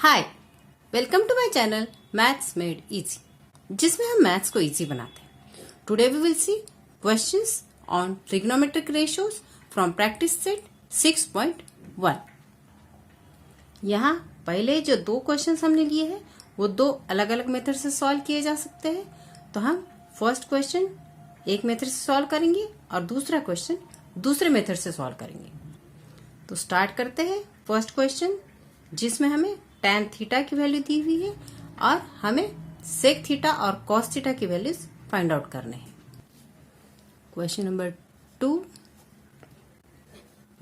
Hi, welcome to my channel maths made easy, जिसमें हम maths को इजी बनाते हैं। Today we will see questions on trigonometric ratios from practice set 6.1। यहाँ पहले जो दो क्वेश्चंस हमने लिए हैं वो दो अलग अलग मेथड से सॉल्व किए जा सकते हैं। तो हम फर्स्ट क्वेश्चन एक मेथड से सॉल्व करेंगे और दूसरा क्वेश्चन दूसरे मेथड से सॉल्व करेंगे। तो स्टार्ट करते हैं फर्स्ट क्वेश्चन, जिसमें हमें tan थीटा की वैल्यू दी हुई है और हमें sec थीटा और cos थीटा की वैल्यूज फाइंड आउट करने हैं। Question number 2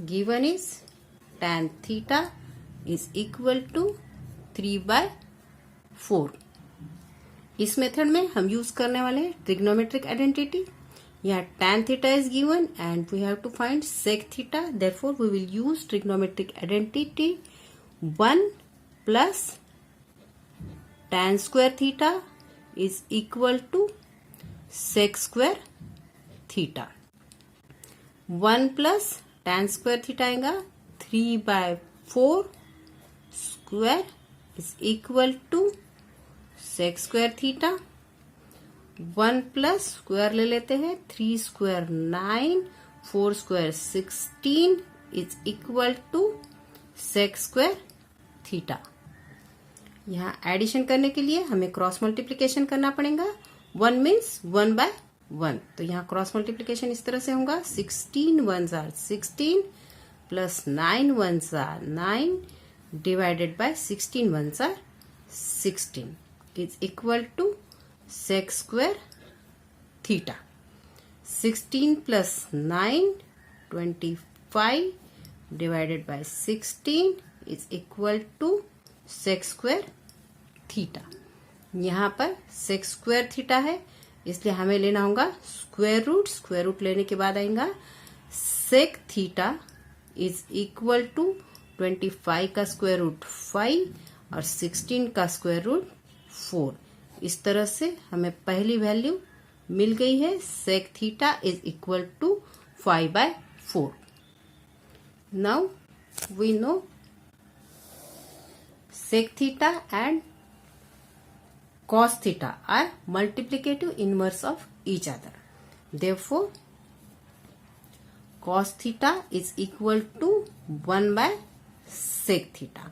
given is tan theta is equal to 3/4। इस मेथड में हम यूज करने वाले हैं ट्रिग्नोमेट्रिक आइडेंटिटी। यहाँ tan theta is given and we have to find sec theta, therefore we will use trigonometric identity 1 plus tan square theta is equal to sec square theta। 1 plus tan square theta आएगा 3/4 square is equal to sec square theta। 1 plus square ले लेते हैं, 3 square 9, 4 square 16 is equal to sec square theta। यहाँ addition करने के लिए हमें cross multiplication करना पड़ेगा। 1 मीन्स 1/1, तो यहाँ क्रॉस मल्टीप्लिकेशन इस तरह से होगा। 16 1s are 16 plus 9 1s are 9 divided by 16 1s are 16 is equal to sec square theta. 16 plus 9 25 divided by 16 is equal to sec square theta. यहाँ पर सेक स्क्वायर थीटा है, इसलिए हमें लेना होगा स्क्वायर रूट। स्क्वायर रूट लेने के बाद आएगा sec theta is equal to 25 का स्क्वायर रूट 5 और 16 का स्क्वायर रूट 4। इस तरह से हमें पहली वैल्यू मिल गई है। Sec theta is equal to 5/4। Now we know sec theta and cos theta are multiplicative inverse of each other. Therefore, cos theta is equal to 1/sec theta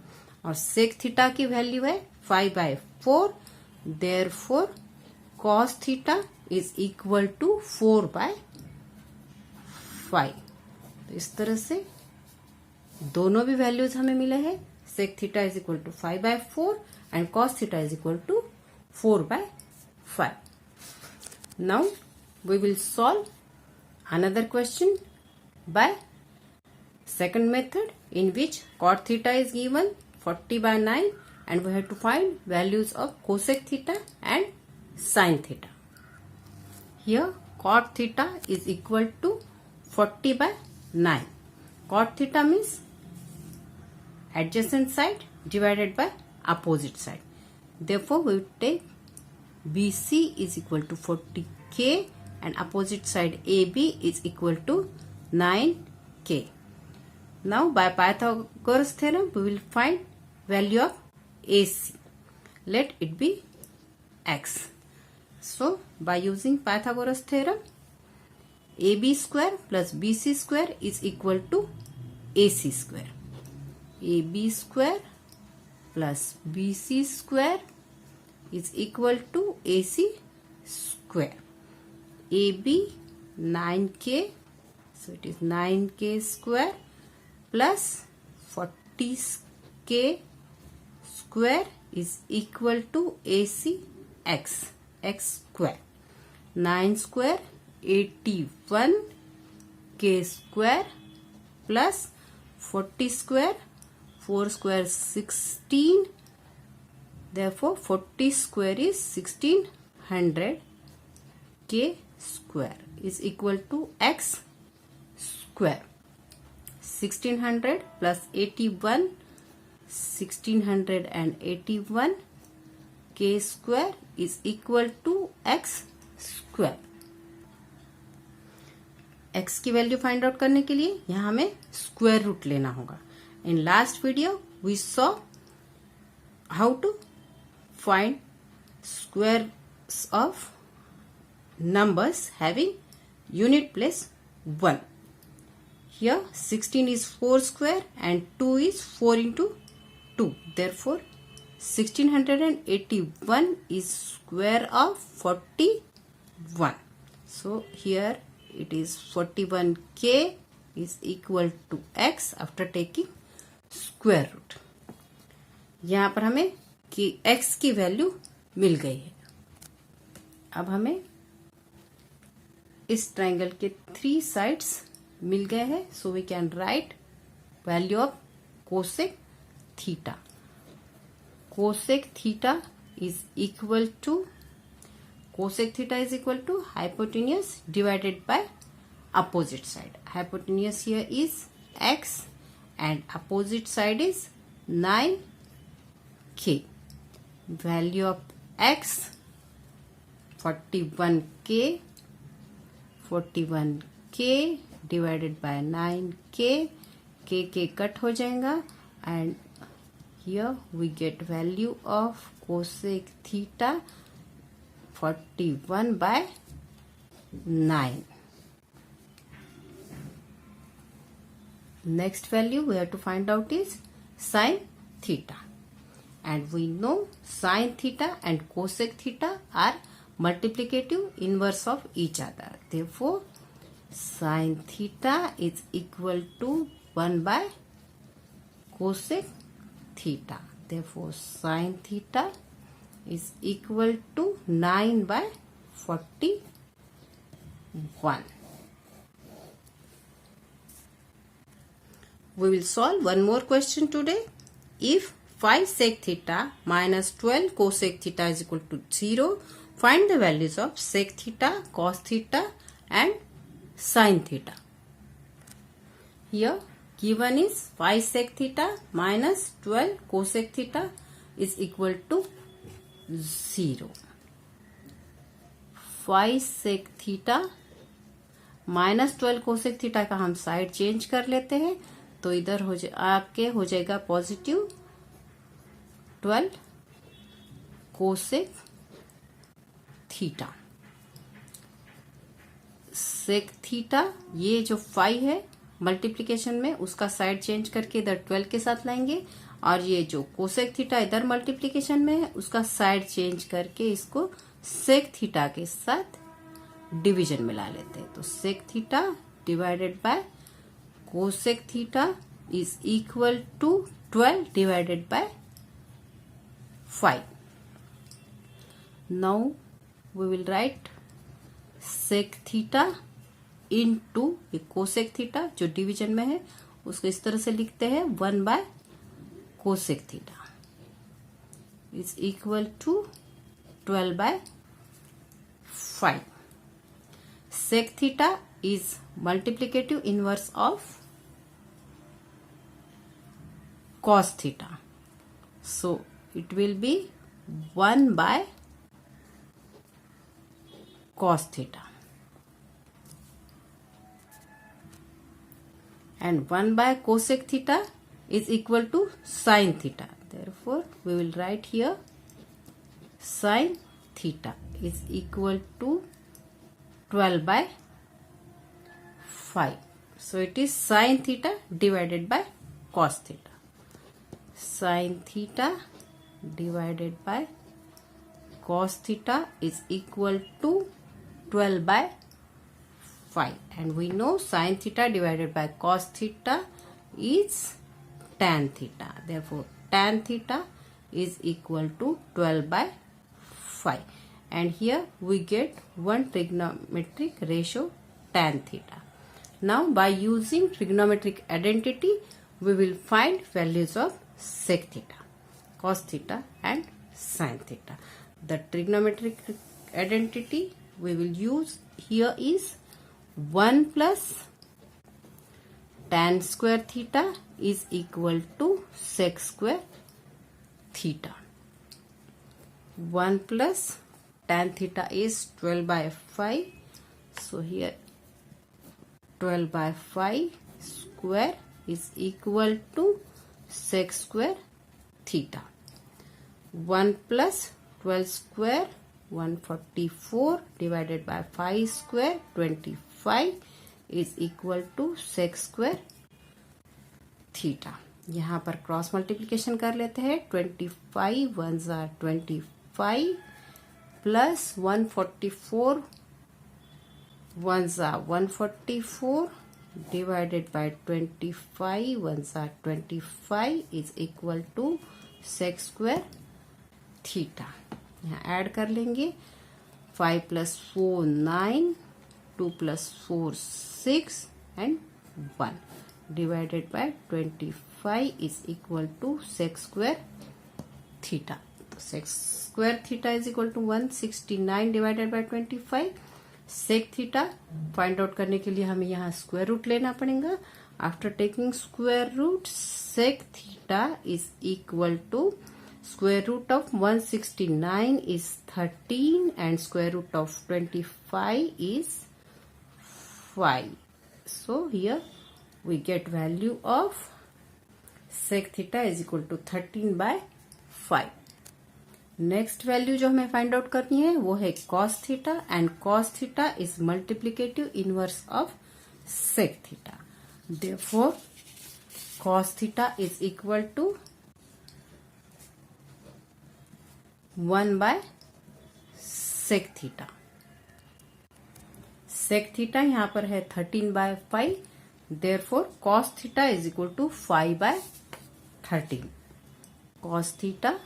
और sec theta की वैल्यू है 5/4। Therefore, cos theta is equal to 4/5। तो इस तरह से दोनों भी values हमें मिले हैं। sec theta is equal to 5/4 and cos theta is equal to 4/5. Now we will solve another question by second method, in which cot theta is given 40/9 and we have to find values of cosec theta and sin theta. Here cot theta is equal to 40/9. Cot theta means adjacent side divided by opposite side. Therefore, we will take BC is equal to 40K and opposite side AB is equal to 9K. Now, by Pythagoras theorem, we will find value of AC. Let it be X. So, by using Pythagoras theorem, AB square plus BC square is equal to AC square. AB square plus BC square is equal to AC square. AB 9K, so it is 9K square plus 40K square is equal to AC X square. 9 square 81 K square plus 40 square 4 square 16, therefore 40 square is 1600 K square is equal to X square. 1600 plus 81, 1681 K square is equal to X square. X की value find out करने के लिए यहाँ हमें square root लेना होगा। In last video, we saw how to find squares of numbers having unit place 1. Here 16 is 4 square and 2 is 4 into 2. Therefore 1681 is square of 41. So here it is 41k is equal to x after taking square root. यहाँ पर हमें कि x की value मिल गई है. अब हमें इस ट्रायंगल के 3 साइड्स मिल गए हैं. So we can write value of cosec theta. Cosec theta is equal to hypotenuse divided by opposite side. Hypotenuse here is x and opposite side is 9k. Value of x 41k. 41k divided by 9k. k cut हो जाएगा and here we get value of cosec theta 41 by 9. Next value we have to find out is sin theta, and we know sin theta and cosec theta are multiplicative inverse of each other. Therefore sin theta is equal to 1 by cosec theta. Therefore sin theta is equal to 9 by 41. We will solve one more question today. If 5 sec theta minus 12 cosec theta is equal to 0, find the values of sec theta, cos theta and sin theta. Here given is 5 sec theta minus 12 cosec theta is equal to 0. 5 sec theta minus 12 cosec theta का हम side change कर लेते हैं तो इधर आपके हो जाएगा positive 12 cosec theta. Sec theta ये जो 5 है मल्टीप्लिकेशन में उसका साइड चेंज करके इधर 12 के साथ लाएंगे और ये जो कोसेक थीटा इधर मल्टीप्लिकेशन में है उसका साइड चेंज करके इसको सेक थीटा के साथ डिवीजन में ला लेते हैं. तो sec theta divided by cosec theta is equal to 12 divided by 5. Now we will write sec theta into cosec theta जो डिवीजन में है उसको इस तरह से लिखते हैं 1 by cosec theta is equal to 12 by 5. Sec theta is multiplicative inverse of cos theta. So it will be 1 by cos theta. And 1 by cosec theta is equal to sin theta. Therefore, we will write here sin theta is equal to 12 by 5. So it is sin theta divided by cos theta. Sin theta divided by cos theta is equal to 12 by 5. And we know sin theta divided by cos theta is tan theta. Therefore, tan theta is equal to 12 by 5. And here we get one trigonometric ratio tan theta. Now by using trigonometric identity we will find values of sec theta, cos theta and sin theta. The trigonometric identity we will use here is 1 plus tan square theta is equal to sec square theta. 1 plus tan theta is 12 by 5. So here 12 by 5 square is equal to sec square theta. 1 plus 12 square 144 divided by 5 square 25 is equal to sec square theta. यहाँ पर cross multiplication कर लेते हैं. 25 1s are 25 plus 144 1s are 144 divided by 25 1s are 25 is equal to sec square theta. यहाँ add कर लेंगे. 5 plus 4 9 2 plus 4 6 and 1 divided by 25 is equal to sec square theta. तो sec square theta is equal to 169 divided by 25. sec theta find out करने के लिए हमें यहाँ square root लेना पड़ेगा. After taking square root sec theta is equal to square root of 169 is 13 and square root of 25 is 5. So here we get value of sec theta is equal to 13 by 5. Next value जो हमें find out करनी है वो है cos theta and cos theta is multiplicative inverse of sec theta. Therefore cos theta is equal to 1 by sec theta. sec theta यहाँ पर है 13 by 5. Therefore cos theta is equal to 5 by 13. cos theta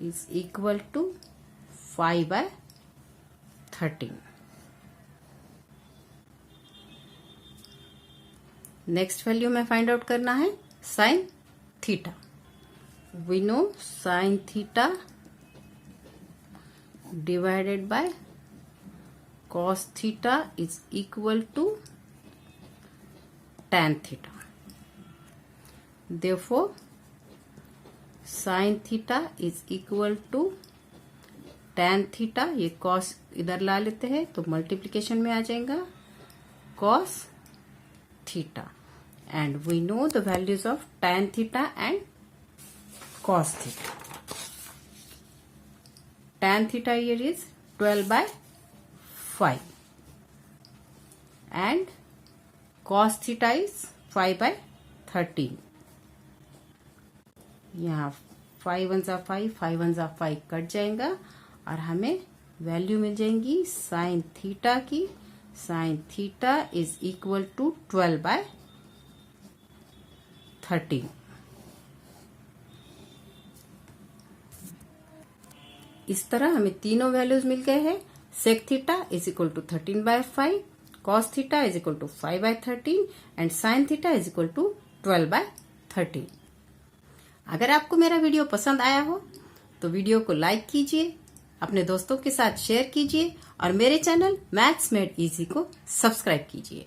is equal to 5 by 13. Next value में find out करना है sin theta. We know sin theta divided by cos theta is equal to tan theta. Therefore sin theta is equal to tan theta. ये cos इधर ला लेते हैं तो multiplication में आ जाएगा cos theta. And we know the values of tan theta and cos theta. tan theta here is 12 by 5 and cos theta is 5 by 13. यहाँ 5 1s are 5 5 1s are 5 cut जाएगा और हमें वैल्यू मिल जाएंगी sin थीटा की. sin theta is equal to 12 by 13. इस तरह हमें तीनों वैल्यूज मिल गए हैं. sec theta is equal to 13 by 5, cos theta is equal to 5 by 13 and sin theta is equal to 12 by 13. अगर आपको मेरा वीडियो पसंद आया हो तो वीडियो को लाइक कीजिए, अपने दोस्तों के साथ शेयर कीजिए और मेरे चैनल मैथ्स मेड इजी को सब्सक्राइब कीजिए.